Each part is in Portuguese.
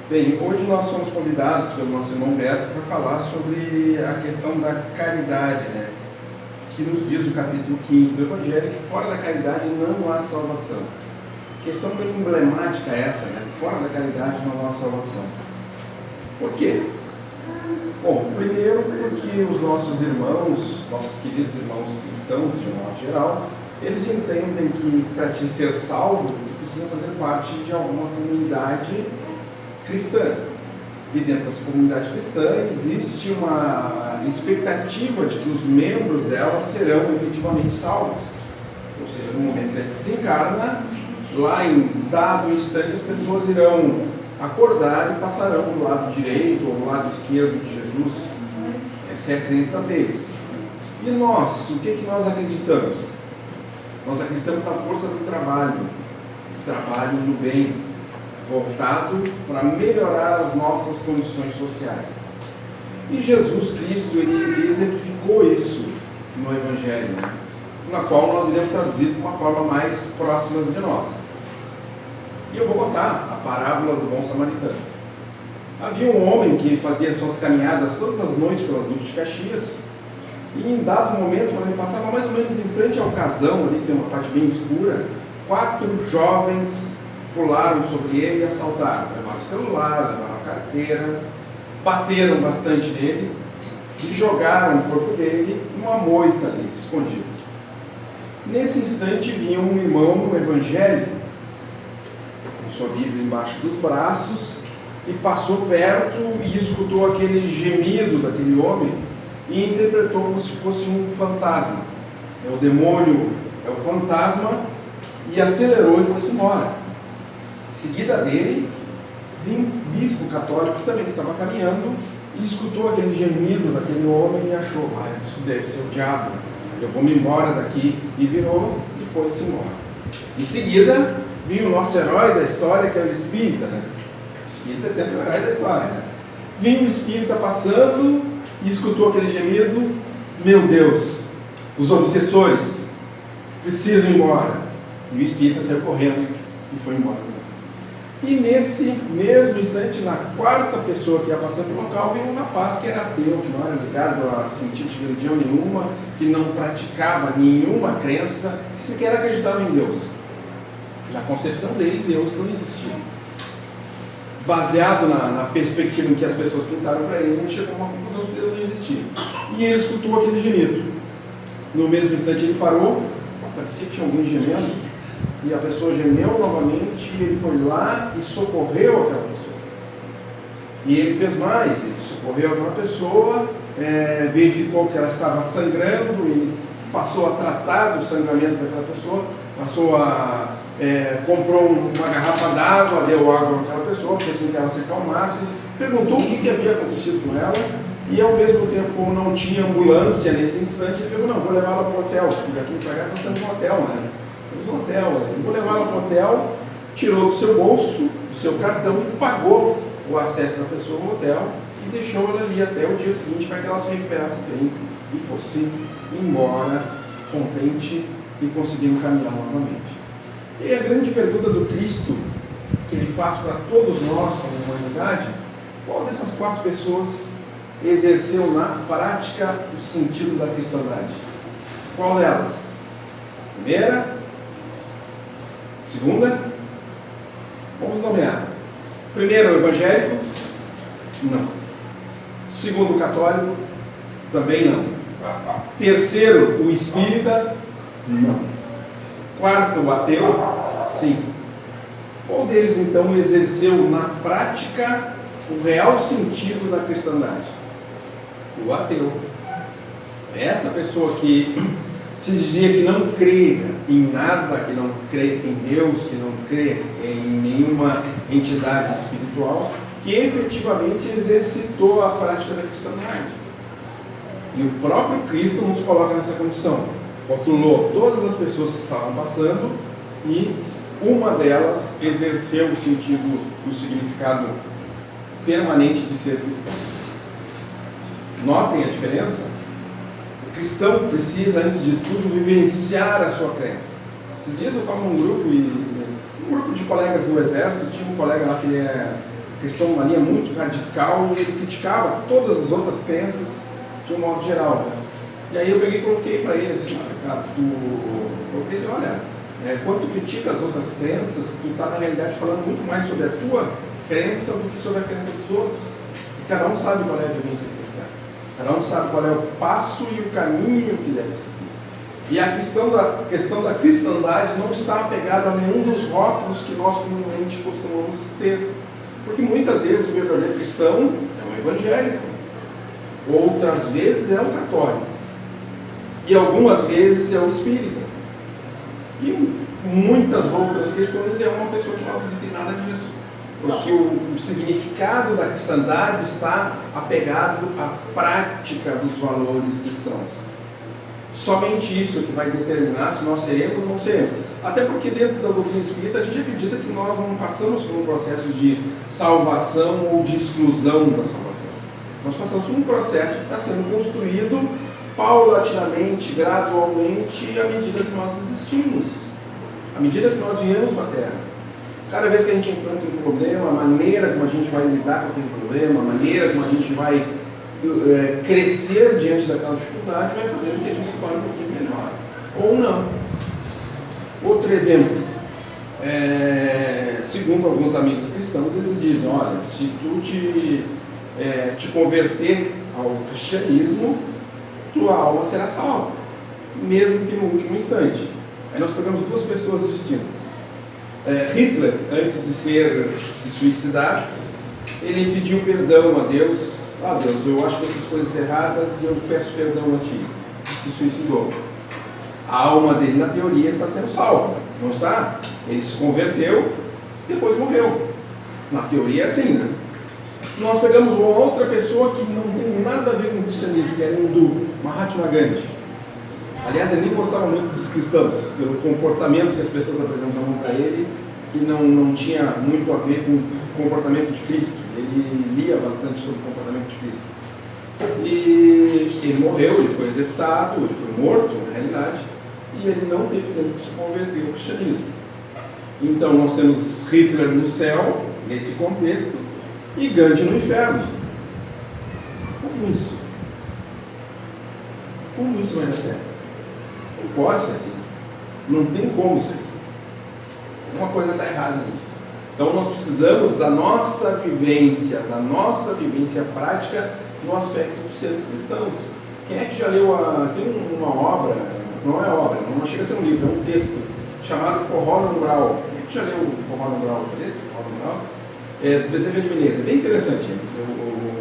Bem, hoje nós somos convidados pelo nosso irmão Beto para falar sobre a questão da caridade, né? Que nos diz o capítulo 15 do Evangelho que fora da caridade não há salvação. Questão bem emblemática essa, né? Fora da caridade não há salvação. Por quê? Bom, primeiro porque os nossos irmãos, nossos queridos irmãos cristãos, de um modo geral, eles entendem que para te ser salvo, tu precisa fazer parte de alguma comunidade cristã. E dentro dessa comunidade cristã existe uma expectativa de que os membros dela serão efetivamente salvos. Ou seja, no momento que a gente se encarna, lá em dado instante as pessoas irão acordar e passarão do lado direito ou do lado esquerdo de Jesus. Essa é a crença deles. E nós, o que nós acreditamos? Nós acreditamos na força do trabalho no bem, voltado para melhorar as nossas condições sociais. E Jesus Cristo, ele exemplificou isso no Evangelho, né? Na qual nós iremos traduzir de uma forma mais próxima de nós. E eu vou contar a parábola do bom samaritano. Havia um homem que fazia suas caminhadas todas as noites pelas duques de Caxias, e em dado momento, quando ele passava mais ou menos em frente ao casão, ali que tem uma parte bem escura, 4 jovens pularam sobre ele e assaltaram. Levaram o celular, levaram a carteira, bateram bastante nele e jogaram o corpo dele numa moita ali, escondido. Nesse instante vinha um irmão no Evangelho, com sua Bíblia embaixo dos braços, e passou perto e escutou aquele gemido daquele homem e interpretou como se fosse um fantasma. É o demônio, é o fantasma, e acelerou e foi-se embora. Em seguida dele, vinha um bispo católico também que estava caminhando e escutou aquele gemido daquele homem e achou, isso deve ser o diabo, eu vou me embora daqui, e virou e foi-se embora. Em seguida, vinha o nosso herói da história, que é o espírita, né? O espírita é sempre o herói da história, né? Vinha o espírita passando e escutou aquele gemido, meu Deus, os obsessores precisam ir embora. E o espírita saiu correndo e foi embora. E nesse mesmo instante, na 4ª pessoa que ia passando pelo local, veio um rapaz que era ateu, que não era ligado a sentido de religião nenhuma, que não praticava nenhuma crença, que sequer acreditava em Deus. Na concepção dele, Deus não existia. Baseado na perspectiva em que as pessoas pintaram para ele, ele chegou a uma conclusão de que Deus não existia. E ele escutou aquele gemido. No mesmo instante ele parou, parecia que tinha alguém gemendo, e a pessoa gemeu novamente, e ele foi lá e socorreu aquela pessoa. E ele fez mais, ele socorreu aquela pessoa, verificou que ela estava sangrando e passou a tratar do sangramento daquela pessoa, comprou uma garrafa d'água, deu água para aquela pessoa, fez com que ela se acalmasse, perguntou o que havia acontecido com ela, e ao mesmo tempo não tinha ambulância nesse instante, ele perguntou, não, vou levá-la para o hotel, porque aqui em Praga nós temos um hotel, né? Temos um hotel, vou levá-la para o hotel, tirou do seu bolso, do seu cartão, pagou o acesso da pessoa no hotel e deixou ela ali até o dia seguinte para que ela se recuperasse bem e fosse embora contente e conseguindo caminhar novamente. E a grande pergunta do Cristo que ele faz para todos nós como humanidade, qual dessas 4 pessoas exerceu na prática o sentido da cristandade? Qual delas? Primeira? Segunda? Vamos nomear. Primeiro, o evangélico? Não. Segundo, o católico? Também não. Terceiro, o espírita? Não. Quarto, o ateu? Sim. Qual deles, então, exerceu na prática o real sentido da cristandade? O ateu. Essa pessoa que se dizia que não crê em nada, que não crê em Deus, que não crê em nenhuma entidade espiritual, que efetivamente exercitou a prática da cristandade. E o próprio Cristo nos coloca nessa condição. Rotulou todas as pessoas que estavam passando e uma delas exerceu o sentido, o significado permanente de ser cristão. Notem a diferença? O cristão precisa, antes de tudo, vivenciar a sua crença. Esses dias eu estava num grupo de colegas do exército, tinha um colega lá que ele é questão, uma linha muito radical, e ele criticava todas as outras crenças de um modo geral. Né? E aí eu peguei e coloquei para ele assim, cara, coloquei assim, olha, quando tu critica as outras crenças, tu está na realidade falando muito mais sobre a tua crença do que sobre a crença dos outros. E cada um sabe qual é a vivência que ele tem. Cada um sabe qual é o passo e o caminho que deve seguir. E a questão da cristandade não está apegada a nenhum dos rótulos que nós comumente costumamos ter. Porque muitas vezes o verdadeiro cristão é um evangélico, outras vezes é um católico, e algumas vezes é um espírita, e muitas outras questões é uma pessoa que não acredita em nada disso. Porque o significado da cristandade está apegado à prática dos valores cristãos. Somente isso que vai determinar se nós seremos ou não seremos. Até porque dentro da doutrina espírita a gente acredita que nós não passamos por um processo de salvação ou de exclusão da salvação. Nós passamos por um processo que está sendo construído paulatinamente, gradualmente, à medida que nós existimos, à medida que nós viemos para a Terra. Cada vez que a gente enfrenta um problema, a maneira como a gente vai lidar com aquele problema, a maneira como a gente vai crescer diante daquela dificuldade, vai fazer com que a gente se torne um pouquinho melhor. Ou não. Outro exemplo, segundo alguns amigos cristãos, eles dizem, olha, se tu te converter ao cristianismo, tua alma será salva, mesmo que no último instante. Aí nós pegamos duas pessoas distintas. Hitler, antes de se suicidar, ele pediu perdão a Deus. Deus, eu acho que eu fiz coisas erradas e eu peço perdão a ti. Se suicidou. A alma dele, na teoria, está sendo salva. Não está? Ele se converteu, depois morreu. Na teoria é assim, né? Nós pegamos uma outra pessoa que não tem nada a ver com o cristianismo, que era hindu, Mahatma Gandhi. Aliás, ele nem gostava muito dos cristãos, pelo comportamento que as pessoas apresentavam para ele, que não tinha muito a ver com o comportamento de Cristo. Ele lia bastante sobre o comportamento de Cristo. E ele morreu, ele foi executado, ele foi morto, na realidade, e ele não teve tempo de se converter ao cristianismo. Então, nós temos Hitler no céu, nesse contexto, e Gandhi no inferno. Como isso? Como isso vai dar certo? Não pode ser assim. Não tem como ser assim. Uma coisa está errada nisso. Então nós precisamos da nossa vivência prática no aspecto de sermos cristãos. Quem é que já leu tem uma obra, não é obra, não chega a ser um livro, é um texto, chamado Forró no Mural. Quem é que já leu o Forró no Mural? Já leu esse Forró no Mural? Do Bezerra de Menezes. É bem interessante.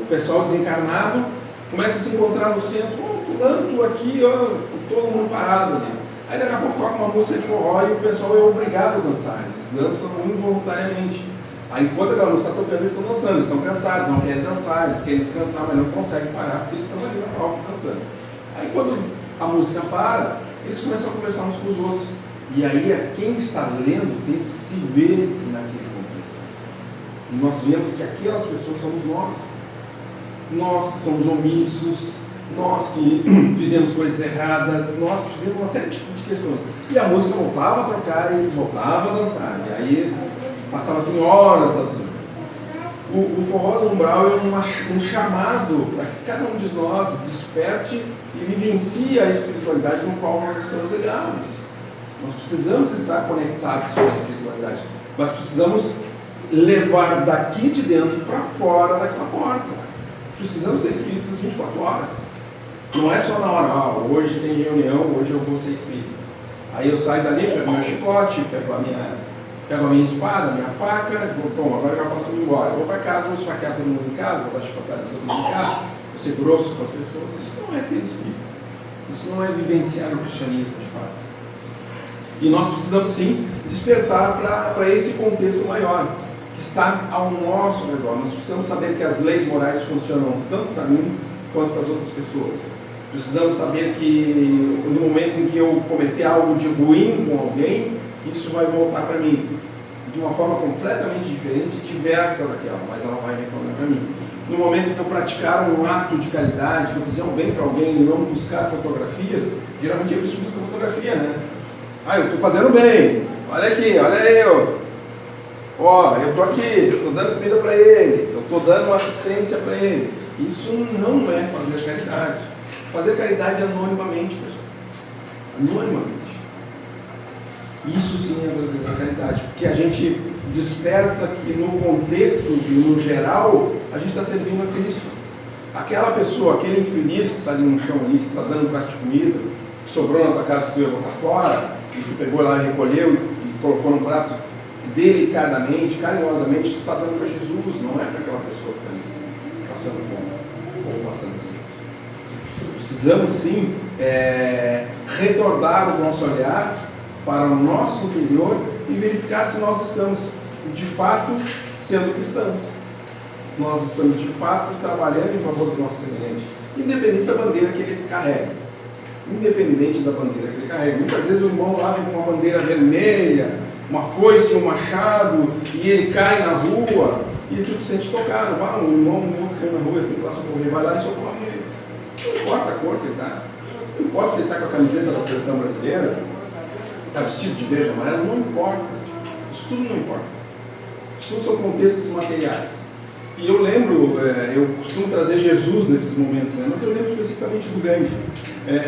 O pessoal desencarnado começa a se encontrar no centro, fulano aqui, todo mundo parado ali. Aí daqui a pouco toca uma música de forró e o pessoal é obrigado a dançar. Eles dançam involuntariamente. Aí enquanto aquela música está tocando, eles estão dançando, eles estão cansados, não querem dançar, eles querem descansar, mas não conseguem parar porque eles estão ali no palco dançando. Aí quando a música para, eles começam a conversar uns com os outros. E aí quem está lendo tem que se ver naquele contexto. E nós vemos que aquelas pessoas somos nós. Nós que somos omissos, nós que fizemos coisas erradas, nós que fizemos uma série de questões. E a música voltava a tocar e voltava a dançar. E aí passava assim horas dançando. O forró no umbral é um chamado para que cada um de nós desperte e vivencie a espiritualidade no qual nós estamos ligados. Nós precisamos estar conectados com a espiritualidade. Mas precisamos levar daqui de dentro para fora daquela porta. Precisamos ser espíritas 24 horas. Não é só na hora, hoje tem reunião, hoje eu vou ser espírita. Aí eu saio dali, pego meu chicote, pego a minha espada, a minha faca, bom, agora eu já posso ir embora. Eu vou para casa, vou esfaquear todo mundo em casa, vou dar chicotada todo mundo em casa, vou ser grosso com as pessoas. Isso não é ser espírita. Isso não é vivenciar o cristianismo de fato. E nós precisamos sim despertar para esse contexto maior, que está ao nosso redor. Nós precisamos saber que as leis morais funcionam tanto para mim quanto para as outras pessoas. Precisamos saber que no momento em que eu cometer algo de ruim com alguém, isso vai voltar para mim de uma forma completamente diferente e diversa daquela, mas ela vai retornar para mim. No momento em que eu praticar um ato de caridade, que eu fizer um bem para alguém e não buscar fotografias, geralmente a gente busca fotografia, né? Eu estou fazendo bem, olha aqui, olha eu. Ó, eu estou aqui, estou dando comida para ele, eu estou dando assistência para ele. Isso não é fazer caridade. Fazer caridade anonimamente, pessoal. Anonimamente. Isso sim é verdadeira caridade, porque a gente desperta que no contexto, no geral, a gente está servindo a Cristo. Aquela pessoa, aquele infeliz que está ali no chão ali, que está dando um prato de comida, que sobrou na tua casa que tu ia botar fora, e tu pegou lá e recolheu e colocou no prato delicadamente, carinhosamente, tu está dando para Jesus, não é para aquela pessoa que está ali passando fome ou passando assim. Precisamos sim retornar o nosso olhar para o nosso interior e verificar se nós estamos de fato sendo cristãos. Nós estamos de fato trabalhando em favor do nosso semelhante, independente da bandeira que ele carrega. Independente da bandeira que ele carrega. Muitas vezes o irmão lá vem com uma bandeira vermelha, uma foice, um machado, e ele cai na rua, e tu te sente tocado. Ah, o irmão caiu na rua, eu tenho que ir lá socorrer, vai lá e socorre ele. Não importa a cor que ele está. Não importa se ele está com a camiseta da seleção brasileira, está vestido de verde e amarelo, não importa. Isso tudo não importa. Isso tudo são contextos materiais. E eu lembro, eu costumo trazer Jesus nesses momentos, né? Mas eu lembro especificamente do Gandhi.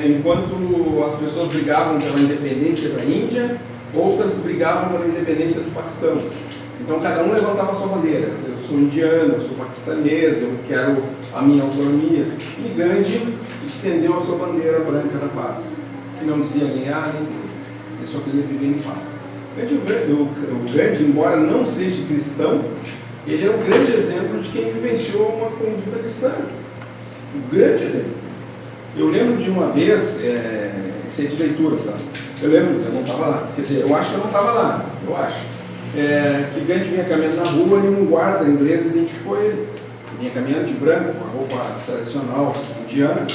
Enquanto as pessoas brigavam pela independência da Índia, outras brigavam pela independência do Paquistão. Então cada um levantava a sua bandeira. Eu sou indiano, eu sou paquistanês, eu quero a minha autonomia. E Gandhi estendeu a sua bandeira branca da paz, que não dizia guerra, ele só queria viver em paz. O Gandhi, embora não seja cristão, ele é um grande exemplo de quem vivenciou uma conduta cristã. Um grande exemplo. Eu lembro de uma vez, isso é de leitura, tá? Eu lembro, eu não estava lá, quer dizer, eu acho que eu não estava lá, eu acho. Que Gandhi vinha caminhando na rua e um guarda inglês identificou ele. Ele vinha caminhando de branco, com a roupa tradicional indiana,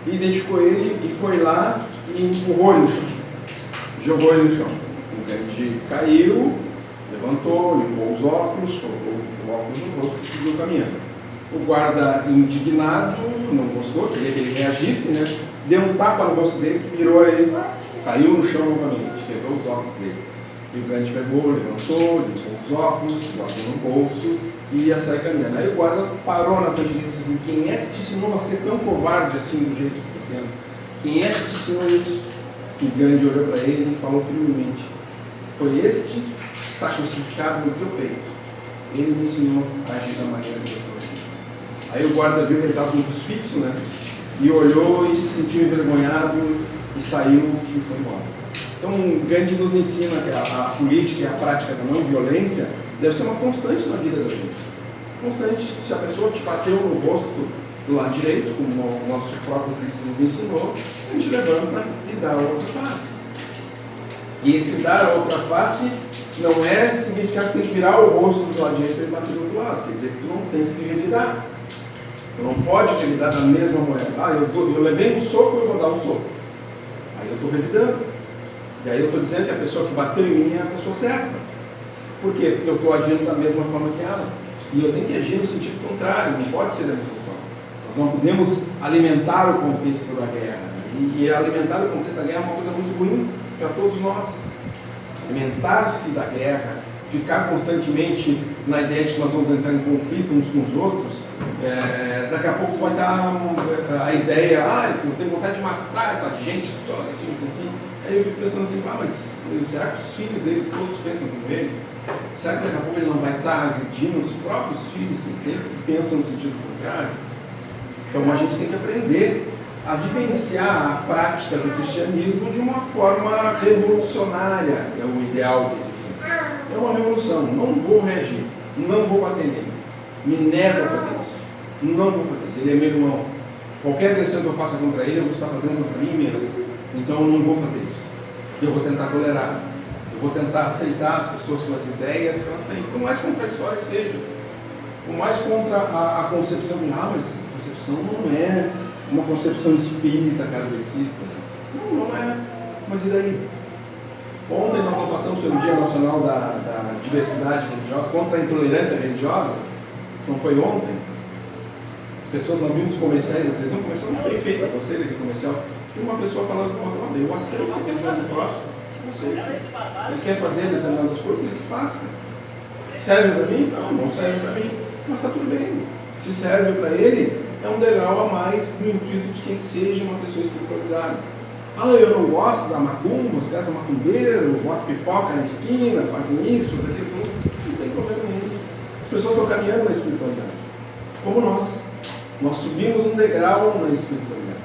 e identificou ele e foi lá e empurrou ele no chão. Jogou ele no chão. O Gandhi caiu, levantou, limpou os óculos, colocou o óculos no rosto e seguiu caminhando. O guarda, indignado, não gostou, queria que ele reagisse, né? Deu um tapa no rosto dele, virou ele, caiu no chão novamente, quebrou os óculos dele. E o Gandhi pegou, levantou, limpou os óculos, botou no bolso e ia sair caminhando. Aí o guarda parou na frente dele e disse assim: quem é que te ensinou a ser tão covarde assim do jeito que está sendo? Quem é que te ensinou isso? E Gandhi olhou para ele e falou firmemente: foi este que está crucificado no teu peito. Ele me ensinou a agir da maneira que eu estou aqui. Aí o guarda viu que ele estava com um crucifixo, né? E olhou e se sentiu envergonhado e saiu e foi embora. Então Gandhi nos ensina que a política e a prática da não violência deve ser uma constante na vida da gente. Constante. Se a pessoa te bateu no rosto do lado direito, como o nosso próprio Cristo nos ensinou, a gente levanta e dá a outra face. E esse dar a outra face não é significar que tem que virar o rosto do lado direito e bater do outro lado. Quer dizer que tu não tens que revidar. Tu não pode revidar da mesma moeda. Eu levei um soco, eu vou dar um soco. Aí eu estou revidando. E aí eu estou dizendo que a pessoa que bateu em mim é a pessoa certa. Por quê? Porque eu estou agindo da mesma forma que ela. E eu tenho que agir no sentido contrário, não pode ser da mesma forma. Nós não podemos alimentar o contexto da guerra. E alimentar o contexto da guerra é uma coisa muito ruim para todos nós. Alimentar-se da guerra, ficar constantemente na ideia de que nós vamos entrar em conflito uns com os outros, daqui a pouco vai dar a ideia, eu tenho vontade de matar essa gente toda, assim. Aí eu fico pensando assim, mas será que os filhos deles todos pensam como ele? Será que daqui a pouco ele não vai estar agredindo os próprios filhos dele que pensam no sentido contrário? Então a gente tem que aprender a vivenciar a prática do cristianismo de uma forma revolucionária, é o ideal dele. É uma revolução, não vou reagir, não vou bater nele, me nego a fazer isso, não vou fazer isso, ele é meu irmão. Qualquer agressão que eu faça contra ele, eu vou estar fazendo contra mim mesmo. Então eu não vou fazer isso. Eu vou tentar tolerar. Eu vou tentar aceitar as pessoas com as ideias que elas têm, por mais contraditório que seja. Por mais contra a concepção de, mas essa concepção não é uma concepção espírita, kardecista. Não é. Mas e daí? Ontem nós passamos pelo Dia Nacional da Diversidade Religiosa, contra a intolerância religiosa. Não foi ontem? As pessoas não viram os comerciais da televisão, comercial muito bem feito, a você daquele comercial. E uma pessoa falando com outra, eu aceito aquele dia de próximo, eu aceito. Ele quer fazer determinadas coisas, ele que faça. Serve para mim? Não serve para mim. Mas está tudo bem. Se serve para ele, é um degrau a mais no intuito de quem seja uma pessoa espiritualizada. Eu não gosto da macumba, os caras são macumbeiros, botam pipoca na esquina, fazem isso, fazem aquilo, tudo. Não tem problema nenhum. As pessoas estão caminhando na espiritualidade. Como nós. Nós subimos um degrau na espiritualidade.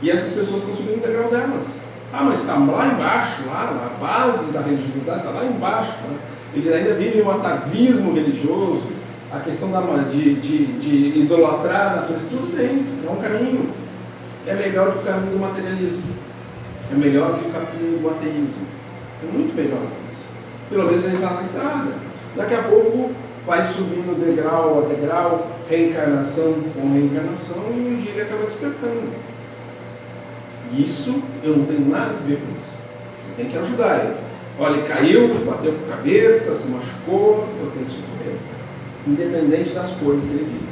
E essas pessoas estão subindo o degrau delas. Mas está lá embaixo, lá na base da religiosidade, está lá embaixo. Né? Eles ainda vivem o atavismo religioso, a questão de idolatrar a natureza. Tudo bem, é um caminho. É melhor que o caminho do materialismo. É melhor que o caminho do ateísmo. É muito melhor que isso. Pelo menos ele está na estrada. Daqui a pouco vai subindo degrau a degrau, reencarnação com reencarnação, e um dia ele acaba despertando. Isso eu não tenho nada a ver com isso. Eu tenho que ajudar ele. Olha, ele caiu, bateu com a cabeça, se machucou, eu tenho que socorrer. Independente das coisas que ele diz.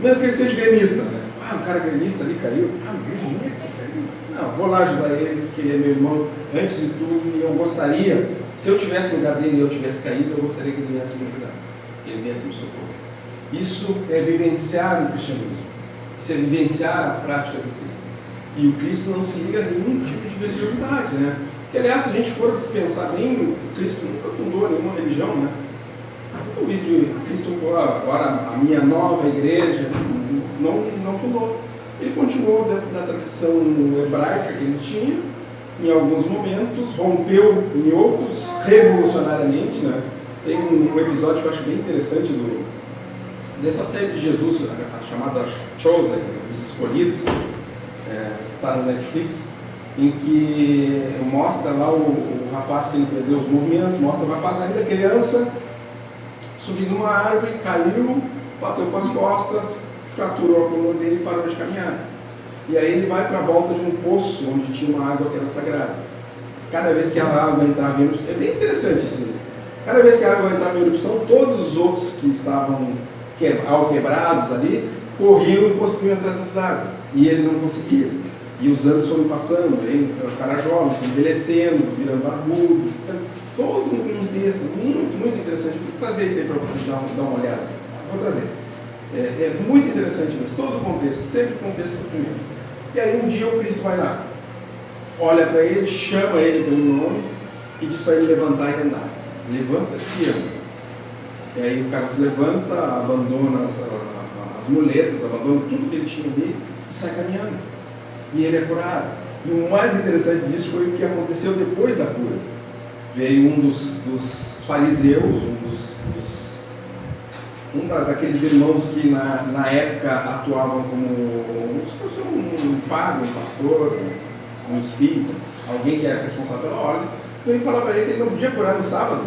Mesmo que ele seja gremista, né? O cara gremista ali caiu. Gremista caiu? Não, vou lá ajudar ele, porque ele é meu irmão, antes de tudo, e eu gostaria, se eu tivesse no lugar dele e eu tivesse caído, eu gostaria que ele viesse me ajudar. Que ele viesse me socorrer. Isso é vivenciar o cristianismo. Isso é vivenciar a prática do Cristo. E o Cristo não se liga a nenhum tipo de religiosidade, né? Porque, aliás, se a gente for pensar bem, o Cristo nunca fundou nenhuma religião, né? O vídeo de Cristo, agora a minha nova igreja, não fundou. Ele continuou dentro da tradição hebraica que ele tinha, em alguns momentos, rompeu em outros revolucionariamente, né? Tem um episódio que eu acho bem interessante dessa série de Jesus, chamada Chosen, os Escolhidos, que está no Netflix, em que mostra lá o rapaz que ele perdeu os movimentos, mostra o rapaz ainda criança, subindo uma árvore, caiu, bateu com as costas, fraturou a coluna dele e parou de caminhar. E aí ele vai para a volta de um poço onde tinha uma água que era sagrada. Cada vez que a água entrava em erupção, é bem interessante isso. Cada vez que a água entrava em erupção, todos os outros que estavam quebrados ali, corriam e conseguiam entrar dentro da água. E ele não conseguia. E os anos foram passando, ele era um cara jovem, envelhecendo, virando barbudo. Todo um texto muito interessante. Vou trazer isso aí para vocês dar uma olhada. Vou trazer. É muito interessante mesmo. Todo o contexto, sempre o contexto primeiro. E aí um dia o Cristo vai lá, olha para ele, chama ele pelo nome e diz para ele levantar e andar. Levanta e anda. E aí o cara se levanta, abandona as muletas, abandona tudo que ele tinha ali e sai caminhando. E ele é curado. E o mais interessante disso foi o que aconteceu depois da cura. Veio um dos fariseus, daqueles irmãos que na época atuavam como um padre, um pastor, um espírito, alguém que era responsável pela ordem. Então ele falava para ele que ele não podia curar no sábado.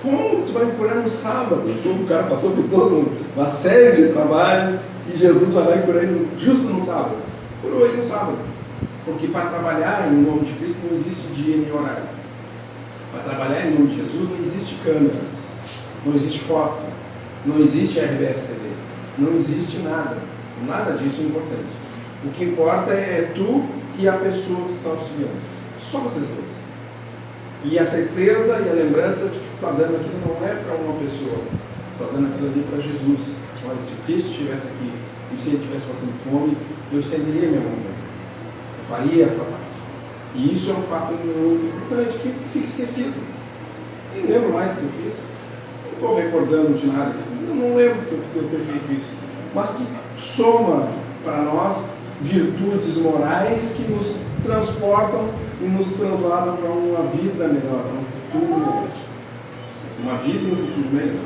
Como tu vai me curar no sábado? Então o cara passou por toda uma série de trabalhos e Jesus vai lá e cura ele justo no sábado. Curou ele no sábado. Porque para trabalhar em nome de Cristo não existe dia nem horário. Para trabalhar em nome de Jesus não existe câmeras, não existe foto, não existe RBS TV, não existe nada. Nada disso é importante. O que importa é tu e a pessoa que está auxiliando. Só vocês dois. E a certeza e a lembrança de que tu está dando aquilo não é para uma pessoa, tu está dando aquilo ali para Jesus. Olha, se Cristo estivesse aqui e se ele estivesse passando fome, eu estenderia minha mão para ele. Eu faria essa parte. E isso é um fato muito importante que fica esquecido. Nem lembro mais do que eu fiz. Não estou recordando de nada. Eu não lembro de eu ter feito isso. Mas que soma para nós virtudes morais que nos transportam e nos transladam para uma vida melhor, para um futuro melhor. Uma vida e um futuro melhor.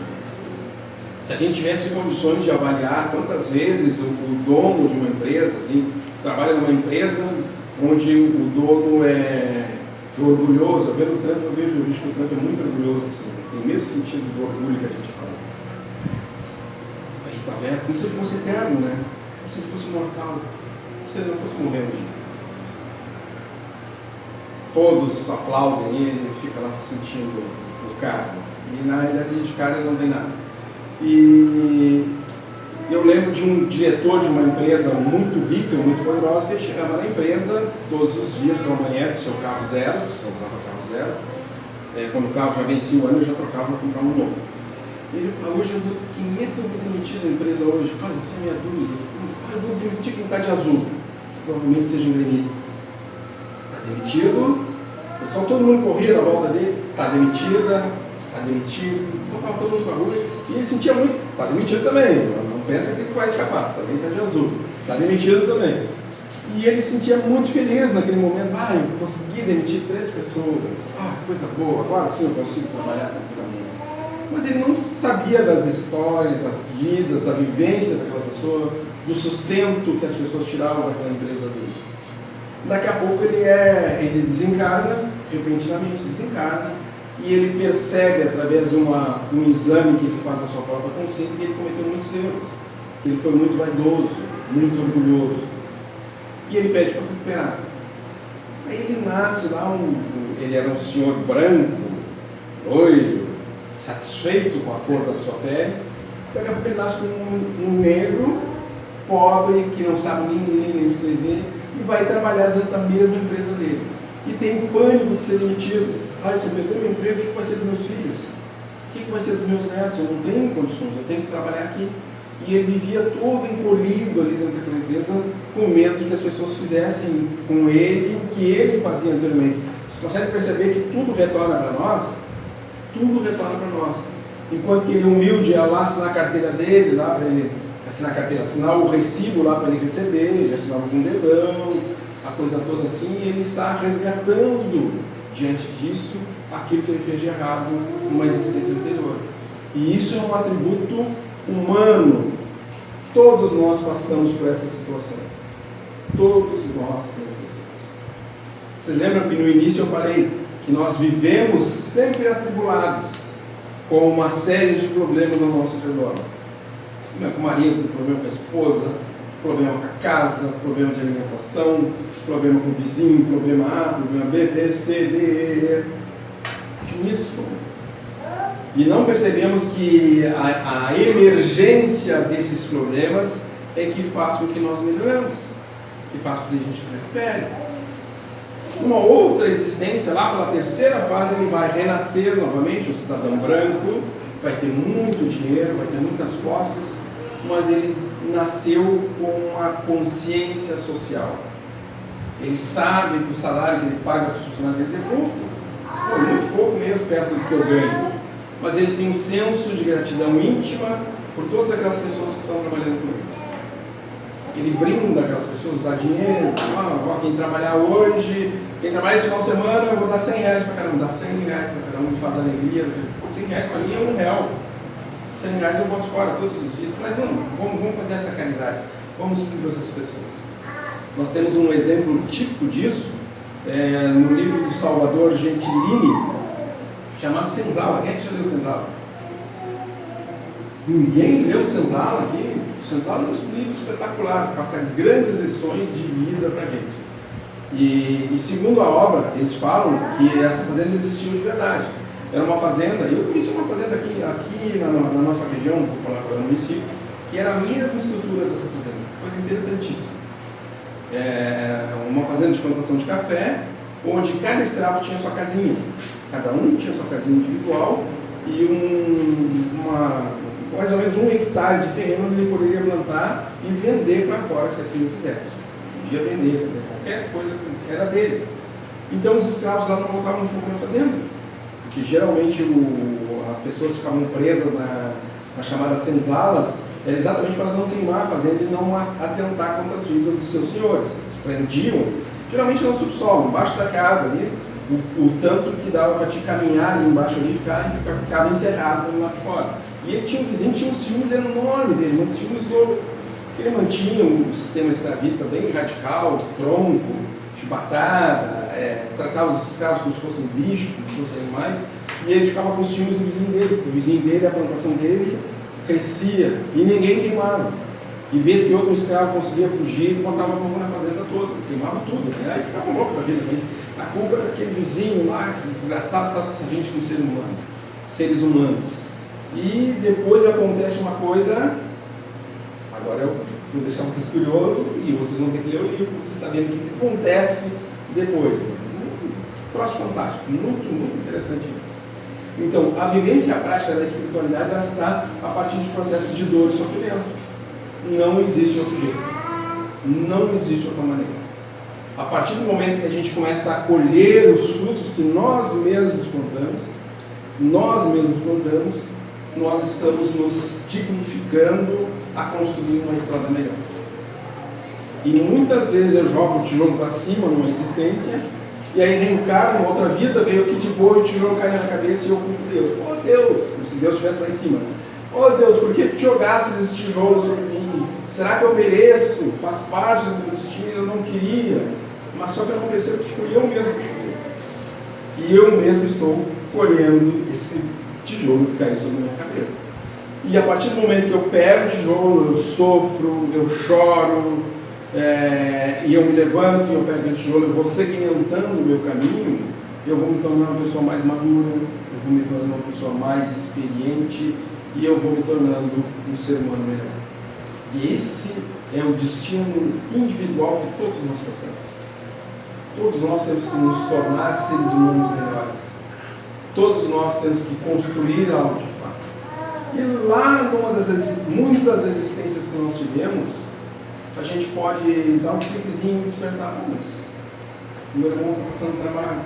Se a gente tivesse condições de avaliar quantas vezes o dono de uma empresa, assim, trabalha numa empresa onde o dono é orgulhoso, eu vejo que o Trump é muito orgulhoso, assim, tem o mesmo sentido do orgulho que a gente fala. Aí está aberto como se ele fosse eterno, né? Como se ele fosse mortal, como se ele não fosse morrer um dia. Todos aplaudem ele, fica lá se sentindo o cara. E na realidade de cara ele não tem nada. E eu lembro de um diretor de uma empresa muito rica, muito poderosa, que ele chegava na empresa todos os dias pela manhã com seu carro zero, só usava carro zero. Quando o carro já vencia o ano, eu já trocava para comprar um novo. Hoje quem é que eu vou demitir da empresa hoje? Olha, essa é a minha dúvida. Eu vou demitir quem está de azul. Provavelmente sejam gremistas. Está demitido. Pessoal, todo mundo corria na volta dele. Está demitida. Está demitido. Então estava todo mundo com a rua. E ele sentia muito. Está demitido também. Não pensa que ele vai escapar. Também está de azul. Está demitido também. E ele se sentia muito feliz naquele momento. Eu consegui demitir 3 pessoas. Que coisa boa. Agora sim eu consigo trabalhar tranquilamente. Mas ele não sabia das histórias, das vidas, da vivência daquela pessoa, do sustento que as pessoas tiravam daquela empresa dele. Daqui a pouco ele desencarna, repentinamente desencarna, e ele percebe através de um exame que ele faz na sua própria consciência que ele cometeu muitos erros, que ele foi muito vaidoso, muito orgulhoso. E ele pede para recuperar. Aí ele nasce lá, ele era um senhor branco, loiro, satisfeito com a cor da sua pele. Daqui a pouco ele nasce como um negro, pobre, que não sabe nem ler nem escrever, e vai trabalhar dentro da mesma empresa dele. E tem pânico de ser demitido. Se eu perder meu emprego, o que vai ser dos meus filhos? O que vai ser dos meus netos? Eu não tenho condições, eu tenho que trabalhar aqui. E ele vivia todo encolhido ali dentro daquela empresa, com medo que as pessoas fizessem com ele o que ele fazia anteriormente. Você consegue perceber que tudo retorna para nós? Tudo retorna para nós. Enquanto que ele humilde ia lá assinar a carteira dele, lá para ele assinar a carteira, assinar o recibo lá para ele receber, ele assinava com um dedão, a coisa toda assim, e ele está resgatando diante disso aquilo que ele fez de errado numa existência anterior. E isso é um atributo humano. Todos nós passamos por essas situações. Todos nós, sem exceções. Vocês lembram que no início eu falei que nós vivemos sempre atribulados com uma série de problemas no nosso redor. Problema com o marido, problema com a esposa, problema com a casa, problema de alimentação, problema com o vizinho, problema A, problema B, B, C, D, E, infinitos problemas. E não percebemos que a emergência desses problemas é que faz com que nós melhoramos, que faz com que a gente recupere. Uma outra existência, lá pela 3ª fase, ele vai renascer novamente, um cidadão branco, vai ter muito dinheiro, vai ter muitas posses, mas ele nasceu com uma consciência social. Ele sabe que o salário que ele paga para os funcionários dele é pouco, muito pouco mesmo, perto do que eu ganho. Mas ele tem um senso de gratidão íntima por todas aquelas pessoas que estão trabalhando com ele. Ele brinda aquelas pessoas, dá dinheiro, quem trabalhar hoje, quem trabalhar esse final de semana, eu vou dar R$100 para cada um, dá R$100 para cada um, faz alegria. R$100 para mim é R$1. R$100 eu boto fora todos os dias. Mas não, vamos fazer essa caridade, vamos servir essas pessoas. Nós temos um exemplo típico disso no livro do Salvador Gentilini, chamado Senzala. Quem é que já leu Senzala? Ninguém leu Senzala aqui? O Senzala é um livro espetacular, passa grandes lições de vida para a gente. E segundo a obra, eles falam que essa fazenda existiu de verdade. Era uma fazenda, eu conheci uma fazenda aqui na nossa região, vou falar agora no município, que era a mesma estrutura dessa fazenda, coisa interessantíssima. Uma fazenda de plantação de café, onde cada escravo tinha sua casinha. Cada um tinha sua casinha individual e mais ou menos 1 hectare de terreno onde ele poderia plantar e vender para fora, se assim o quisesse. Podia vender, fazer qualquer coisa que era dele. Então os escravos lá não voltavam no fogo na fazenda, porque geralmente as pessoas ficavam presas nas chamadas senzalas, era exatamente para elas não queimar a fazenda e não atentar contra as vidas dos seus senhores. Eles prendiam, geralmente no subsolo, embaixo da casa ali, o tanto que dava para te caminhar ali embaixo ali, ficava encerrado lá de fora. E ele tinha um vizinho, tinha um ciúmes enorme dele, um ciúmes louco. Ele mantinha um sistema escravista bem radical, de tronco, chibatada, tratava os escravos como se fossem bichos, como se fossem animais, e ele ficava com ciúmes do vizinho dele, porque o vizinho dele, a plantação dele, crescia, e ninguém queimava. E vez que outro escravo conseguia fugir, ele botava fogo na fazenda toda, eles queimavam tudo, né? Aí ficava louco da vida também. A culpa era daquele vizinho lá, que desgraçado trata essa gente como seres humanos. E depois acontece uma coisa, agora eu vou deixar vocês curiosos, e vocês vão ter que ler o livro, vocês saberem o que acontece depois. Troço fantástico, muito, muito interessante isso. Então, a vivência e a prática da espiritualidade ela se dá a partir de processos de dor e sofrimento. Não existe outro jeito. Não existe outra maneira. A partir do momento que a gente começa a colher os frutos que nós mesmos plantamos, nós estamos nos dignificando a construir uma estrada melhor. E muitas vezes eu jogo o tijolo para cima numa existência, e aí reencarno, uma outra vida, veio aqui de boa e o tijolo cai na minha cabeça e eu culpo Deus. Oh Deus, como se Deus estivesse lá em cima. Oh Deus, por que tu jogaste esse tijolo sobre mim? Será que eu mereço? Faz parte do destino, eu não queria. Mas só que eu não percebo que fui eu mesmo que joguei. E eu mesmo estou colhendo esse tijolo que caiu sobre a minha cabeça. E a partir do momento que eu pego o tijolo, eu sofro, eu choro, e eu me levanto, e eu pego o tijolo, eu vou segmentando o meu caminho, eu vou me tornar uma pessoa mais madura, eu vou me tornar uma pessoa mais experiente, e eu vou me tornando um ser humano melhor. E esse é o destino individual que todos nós passamos. Todos nós temos que nos tornar seres humanos melhores. Todos nós temos que construir algo de fato. E lá, numa das muitas existências que nós tivemos, a gente pode dar um cliquezinho e despertar. Mas meu irmão está passando trabalho.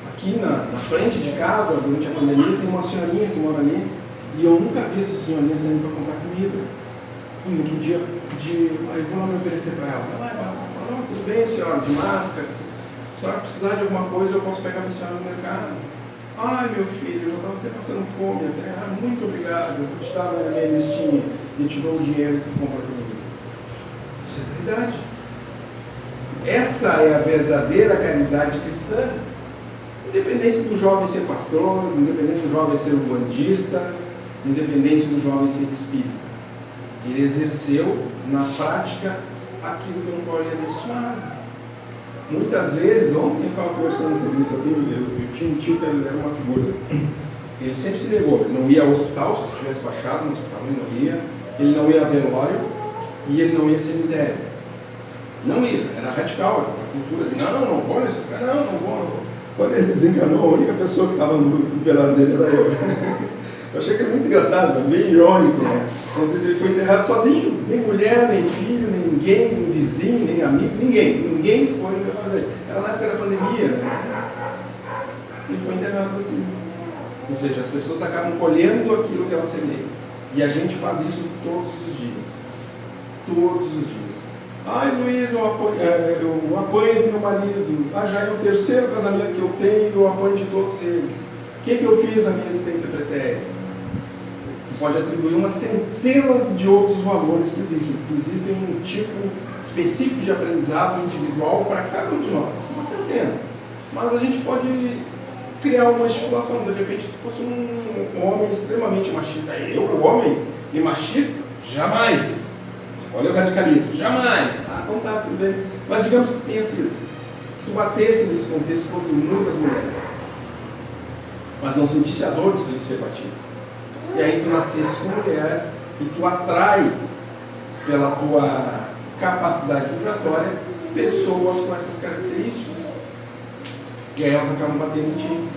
Aqui na frente de casa, durante a pandemia, tem uma senhorinha que mora ali, e eu nunca vi essa senhorinha saindo para comprar comida. E outro dia pedi, aí vou lá me oferecer para ela. Ela falou, tudo bem, senhora, de máscara. Se a senhora precisar de alguma coisa, eu posso pegar a senhora no mercado. Ai, meu filho, eu estava até passando fome. Muito obrigado, eu vou te dar na minha listinha e te dou o dinheiro que compra comigo. Isso é caridade. Essa é a verdadeira caridade cristã. Independente do jovem ser pastor, independente do jovem ser umbandista, independente do jovem ser espírita. Ele exerceu na prática aquilo que não lhe é destinado. Muitas vezes, ontem eu estava conversando sobre isso, eu tinha um tio que ele era uma figura. Ele sempre se negou, ele não ia ao hospital, se tivesse baixado no hospital, ele não ia a velório e ele não ia a cemitério. Não ia, era radical, a cultura de não vou nesse lugar, não vou. Quando ele desenganou, a única pessoa que estava no velório dele era eu. Eu achei que era muito engraçado, bem irônico, né? Então ele foi enterrado sozinho, nem mulher, nem filho, nem ninguém, nem vizinho, nem amigo, ninguém foi no velório dele. Era na época da pandemia, né? Ele foi enterrado assim. Ou seja, as pessoas acabam colhendo aquilo que elas semeiam. E a gente faz isso todos os dias. Todos os dias. Ai, Luiz, eu apanho do meu marido. Já é o terceiro casamento que eu tenho, eu apanho de todos eles. O que eu fiz na minha existência pretérita? Pode atribuir umas centenas de outros valores que existem. Existem um tipo específico de aprendizado individual para cada um de nós. Uma centena. Mas a gente pode criar uma estipulação. De repente, se fosse um homem extremamente machista. Eu, homem e machista? Jamais. Olha o radicalismo. Jamais. Então tá, tudo bem. Mas digamos que tenha sido. Se tu batesse nesse contexto contra muitas mulheres, mas não sentisse a dor de ser batido. E aí tu nascesse com mulher e tu atrai, pela tua capacidade vibratória, pessoas com essas características. E aí elas acabam batendo em ti.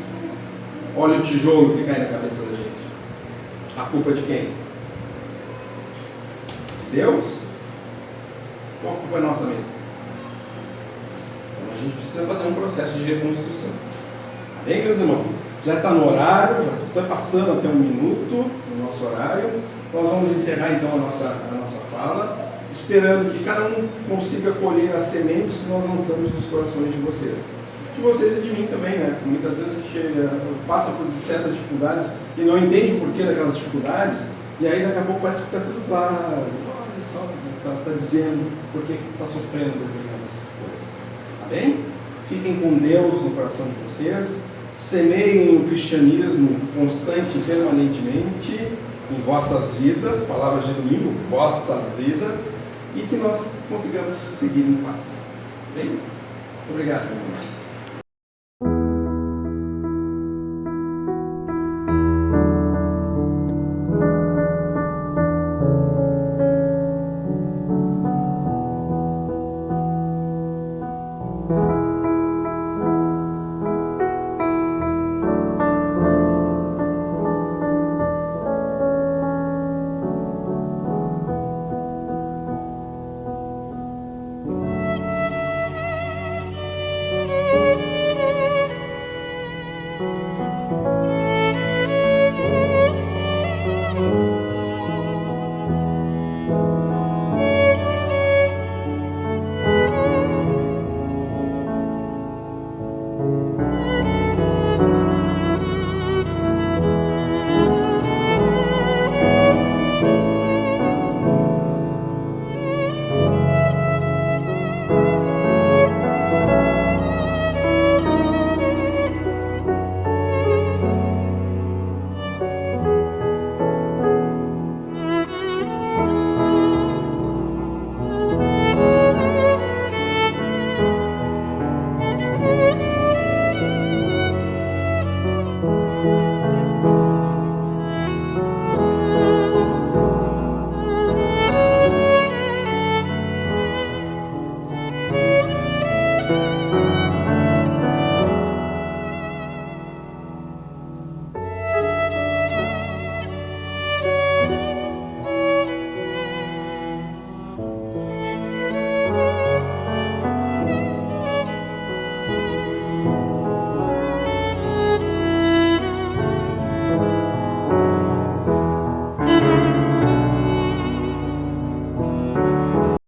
Olha o tijolo que cai na cabeça da gente. A culpa é de quem? Deus? Ou a culpa é nossa mesmo? Então a gente precisa fazer um processo de reconstrução. Tá bem, meus irmãos? Já está no horário, já está passando até 1 minuto no nosso horário. Nós vamos encerrar então a nossa fala, esperando que cada um consiga colher as sementes que nós lançamos nos corações de vocês. De vocês e de mim também, né? Porque muitas vezes a gente passa por certas dificuldades e não entende o porquê daquelas dificuldades, e aí daqui a pouco parece que fica tudo claro. Olha só, está dizendo por que está sofrendo determinadas coisas. Tá bem? Fiquem com Deus no coração de vocês. Semeiem o cristianismo constante e permanentemente em vossas vidas, palavras de domingo, vossas vidas, e que nós consigamos seguir em paz. Bem? Obrigado, meu irmão.